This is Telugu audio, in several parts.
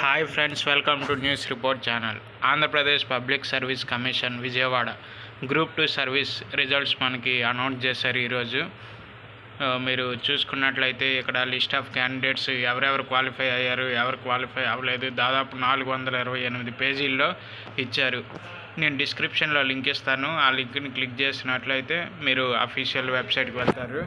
Hi friends, welcome to news report channel. Andhra Pradesh public service commission Vijayawada group 2 service results మనకి అనౌన్స్ చేశారు ఈరోజు. మీరు చూసుకున్నట్లయితే ఇక్కడ లిస్ట్ ఆఫ్ క్యాండిడేట్స్ ఎవరెవరు క్వాలిఫై అయ్యారు, ఎవరు క్వాలిఫై అవ్వలేదు, దాదాపు 428 పేజీల్లో ఇచ్చారు. నేను డిస్క్రిప్షన్లో లింక్ ఇస్తాను. ఆ లింక్ని క్లిక్ చేసినట్లయితే మీరు అఫీషియల్ వెబ్సైట్కి వెళ్తారు.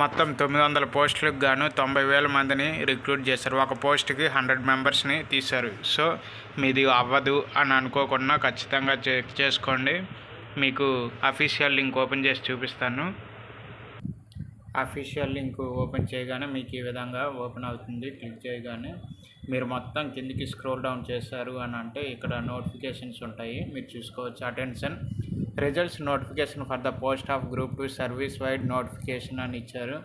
మొత్తం 900 పోస్టులకు గాను 90,000 మందిని రిక్రూట్ చేశారు. ఒక పోస్ట్కి 100 మెంబర్స్ని తీశారు. సో మీది అవ్వదు అని అనుకోకుండా ఖచ్చితంగా చెక్ చేసుకోండి. మీకు అఫీషియల్ లింక్ ఓపెన్ చేసి చూపిస్తాను. అఫీషియల్ లింక్ ఓపెన్ చేయగానే మీకు ఈ విధంగా ఓపెన్ అవుతుంది. క్లిక్ చేయగానే మీరు మొత్తం కిందికి స్క్రోల్ డౌన్ చేశారు అని అంటే ఇక్కడ నోటిఫికేషన్స్ ఉంటాయి, మీరు చూసుకోవచ్చు. Attention, results notification for the post of group 2 service wide notification అని ఇచ్చారు.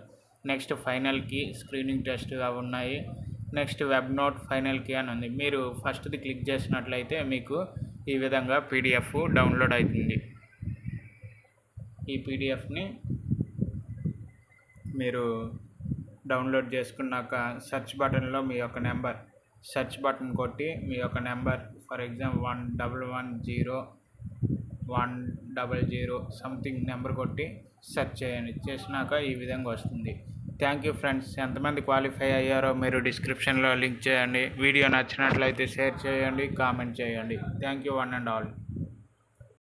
నెక్స్ట్ ఫైనల్కి స్క్రీనింగ్ టెస్ట్ అవి ఉన్నాయి. నెక్స్ట్ వెబ్ నోట్ ఫైనల్కి అని ఉంది. మీరు ఫస్ట్ది క్లిక్ చేసినట్లయితే మీకు ఈ విధంగా పీడిఎఫ్ డౌన్లోడ్ అవుతుంది. ఈ పీడిఎఫ్ని మీరు డౌన్లోడ్ చేసుకున్నాక సెర్చ్ బటన్లో మీ యొక్క నెంబర్ సెర్చ్ బటన్ కొట్టి మీ యొక్క number, for example 11110100 something number కొట్టి సెర్చ్ చేయండి. చేసినాక ఈ విధంగా వస్తుంది. Thank you friends. ఎంతమంది క్వాలిఫై అయ్యారో మీరు డిస్క్రిప్షన్లో లింక్ చేయండి. వీడియో నచ్చినట్లయితే షేర్ చేయండి, కామెంట్ చేయండి. Thank you one and all.